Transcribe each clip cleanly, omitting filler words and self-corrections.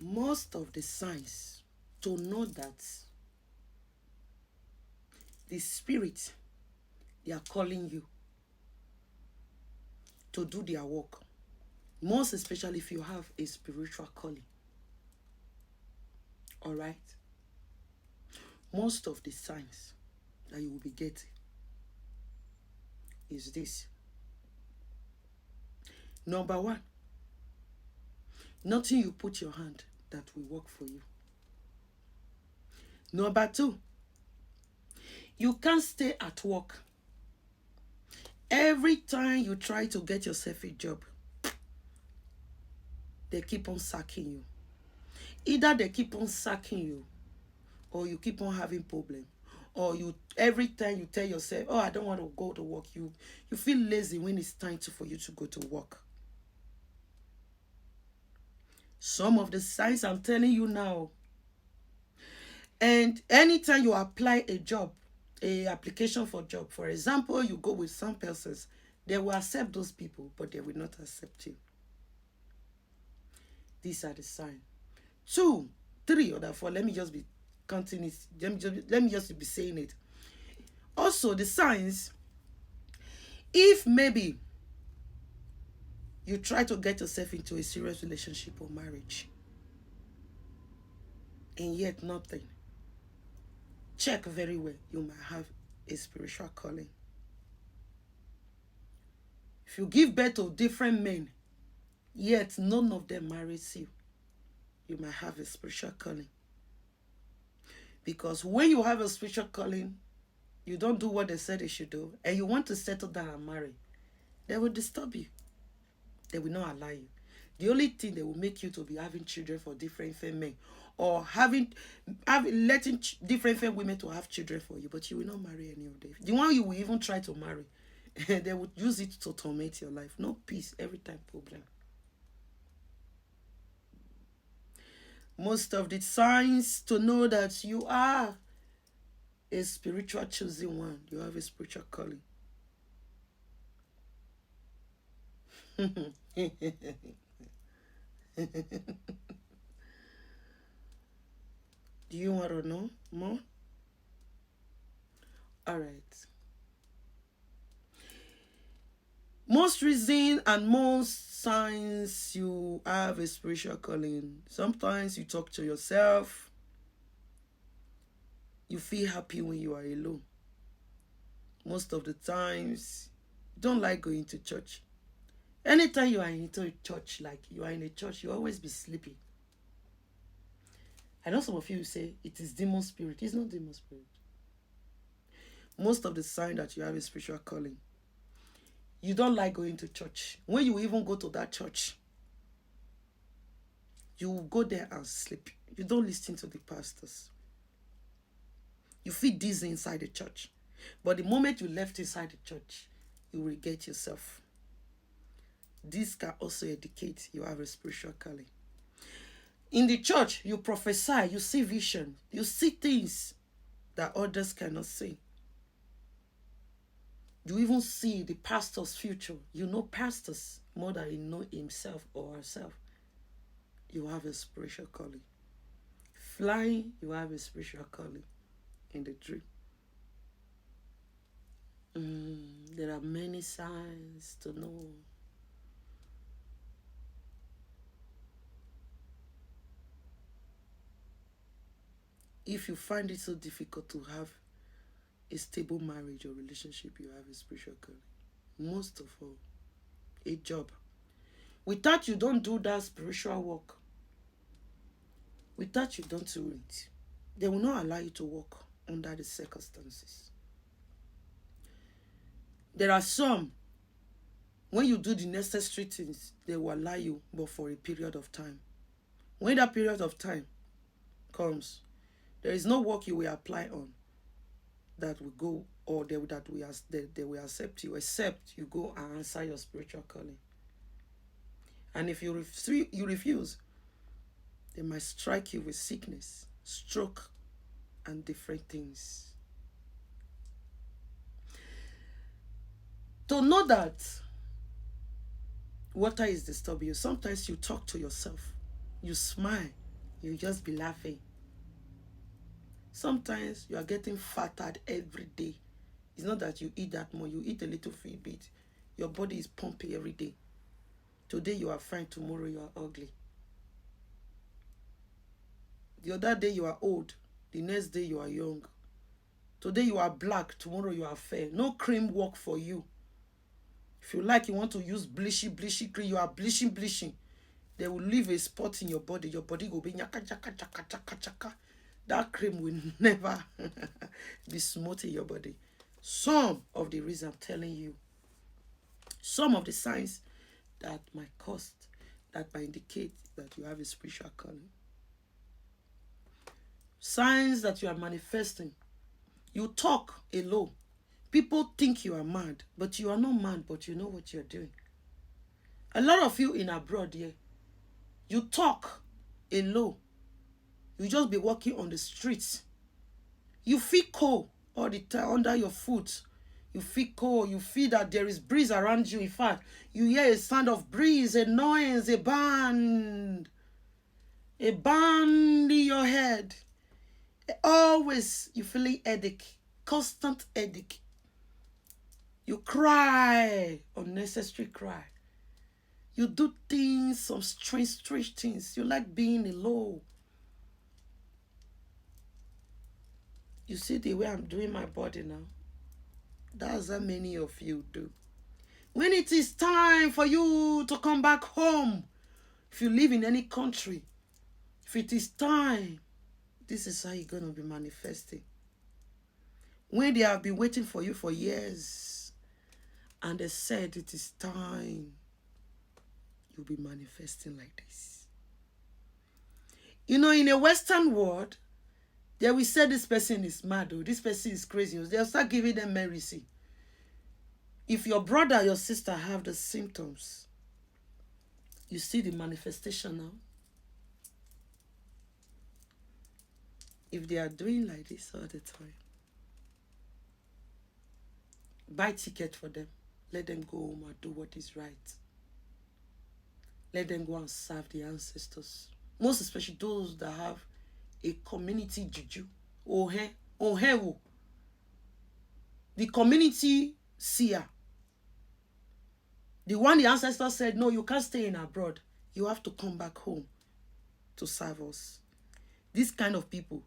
most of the signs to know that the spirit, they are calling you to do their work. Most especially if you have a spiritual calling. All right? Most of the signs that you will be getting is this. Number one, nothing you put your hand that will work for you. Number two, you can't stay at work. Every time you try to get yourself a job, they keep on sacking you. Either they keep on sacking you, or you keep on having problems. Or you every time you tell yourself, oh, I don't want to go to work, you feel lazy when it's time for you to go to work. Some of the signs I'm telling you now. And anytime you apply a job, a application for job, for example, you go with some persons, they will accept those people, but they will not accept you. These are the signs. 2, 3, or 4. Let me just be counting it. Let me just be saying it. Also, the signs, if maybe you try to get yourself into a serious relationship or marriage, and yet nothing, check very well. You might have a spiritual calling. If you give birth to different men, yet none of them marries you, you might have a spiritual calling. Because when you have a spiritual calling, you don't do what they said they should do, and you want to settle down and marry, they will disturb you. They will not allow you. The only thing they will make you to be having children for different men, or letting different women to have children for you, but you will not marry any of them. The one you will even try to marry, they would use it to torment your life. No peace, every time problem. Most of the signs to know that you are a spiritual chosen one, you have a spiritual calling. Do you want to know more? All right. Most reason and most signs you have a spiritual calling. Sometimes you talk to yourself. You feel happy when you are alone. Most of the times, you don't like going to church. Anytime you are into a church, like you are in a church, you always be sleepy. I know some of you say it is demon spirit. It's not demon spirit. Most of the sign that you have a spiritual calling. You don't like going to church. When you even go to that church, you will go there and sleep. You don't listen to the pastors. You feel dizzy inside the church. But the moment you left inside the church, you will get yourself. This can also indicate you have a spiritual calling. In the church, you prophesy, you see vision, you see things that others cannot see. You even see the pastor's future. You know pastors more than you know himself or herself. You have a spiritual calling. Flying, you have a spiritual calling in the dream. There are many signs to know. If you find it so difficult to have a stable marriage or relationship, you have a spiritual calling. Most of all, a job. Without you don't do that spiritual work, without you don't do it, they will not allow you to work under the circumstances. There are some, when you do the necessary things, they will allow you, but for a period of time. When that period of time comes, there is no work you will apply on that will go, or they will accept you, except you go and answer your spiritual calling. And if you refuse, they might strike you with sickness, stroke, and different things. To know that water is disturbing you, sometimes you talk to yourself, you smile, You just be laughing. Sometimes you are getting fatter every day. It's not that you eat that more. You eat a little bit. Your body is pumping every day. Today you are fine. Tomorrow you are ugly. The other day you are old. The next day you are young. Today you are black. Tomorrow you are fair. No cream work for you. If you like, you want to use blishy cream, you are bleaching. They will leave a spot in your body. Your body will be nyaka, chaka, chaka, chaka, chaka. That cream will never be smooth in your body. Some of the reasons I'm telling you, some of the signs that might cause, that might indicate that you have a spiritual calling. Signs that you are manifesting. You talk alone. People think you are mad, but you are not mad, but you know what you're doing. A lot of you in abroad here, you talk alone. You just be walking on the streets. You feel cold all the time under your foot. You feel cold. You feel that there is breeze around you. In fact, you hear a sound of breeze, a noise, a band. A band in your head. Always you feeling headache. Constant headache. You cry. Unnecessary cry. You do things, some strange things. You like being alone. You see the way I'm doing my body now? That's how many of you do. When it is time for you to come back home, if you live in any country, if it is time, this is how you're going to be manifesting. When they have been waiting for you for years, and they said it is time, you'll be manifesting like this. You know, in a Western world, they will say this person is mad, or this person is crazy. They'll start giving them mercy. If your brother or your sister have the symptoms, you see the manifestation now. If they are doing like this all the time, buy ticket for them. Let them go home and do what is right. Let them go and serve the ancestors. Most especially those that have a community juju. The community seer. The one the ancestors said, no, you can't stay in abroad. You have to come back home to serve us. This kind of people.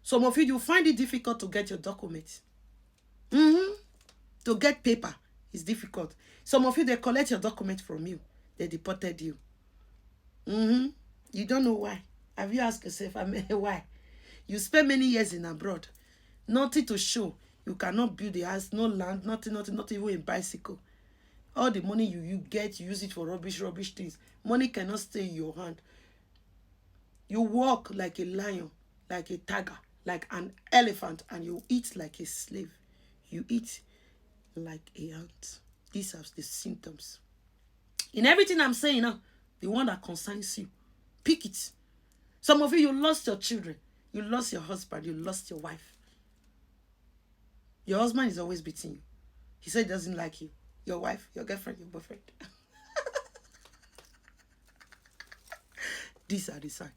Some of you find it difficult to get your documents. To get paper is difficult. Some of you, they collect your document from you. They deported you. You don't know why. Have you asked yourself, why? You spend many years in abroad. Nothing to show. You cannot build a house, no land, nothing, not even a bicycle. All the money you get, you use it for rubbish things. Money cannot stay in your hand. You walk like a lion, like a tiger, like an elephant, and you eat like a slave. You eat like a ant. These are the symptoms. In everything I'm saying now, the one that concerns you, pick it. Some of you lost your children. You lost your husband. You lost your wife. Your husband is always beating you. He said he doesn't like you. Your wife, your girlfriend, your boyfriend. These are the signs.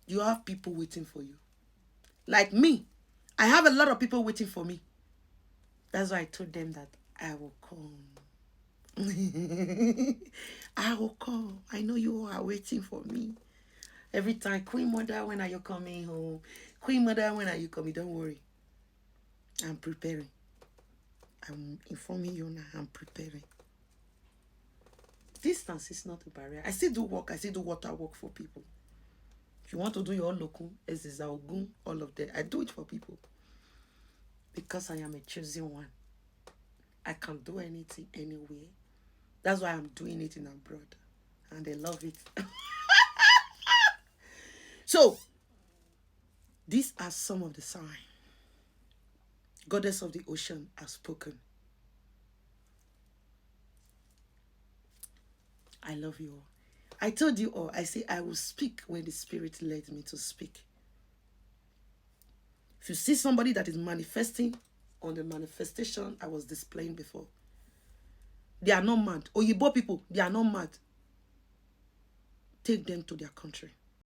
You have people waiting for you. Like me. I have a lot of people waiting for me. That's why I told them that I will come. I will come. I know you are waiting for me. Every time, Queen Mother, when are you coming home? Queen Mother, when are you coming? Don't worry. I'm preparing. I'm informing you now. I'm preparing. Distance is not a barrier. I still do work. I still do water work for people. If you want to do your local, Ezizaogun, all of that, I do it for people. Because I am a chosen one. I can do anything, anywhere. That's why I'm doing it in abroad. And they love it. So, these are some of the signs. Goddess of the ocean has spoken. I love you all. I told you all, I say I will speak when the Spirit led me to speak. If you see somebody that is manifesting on the manifestation I was displaying before, they are not mad. Oyibo people, they are not mad. Take them to their country.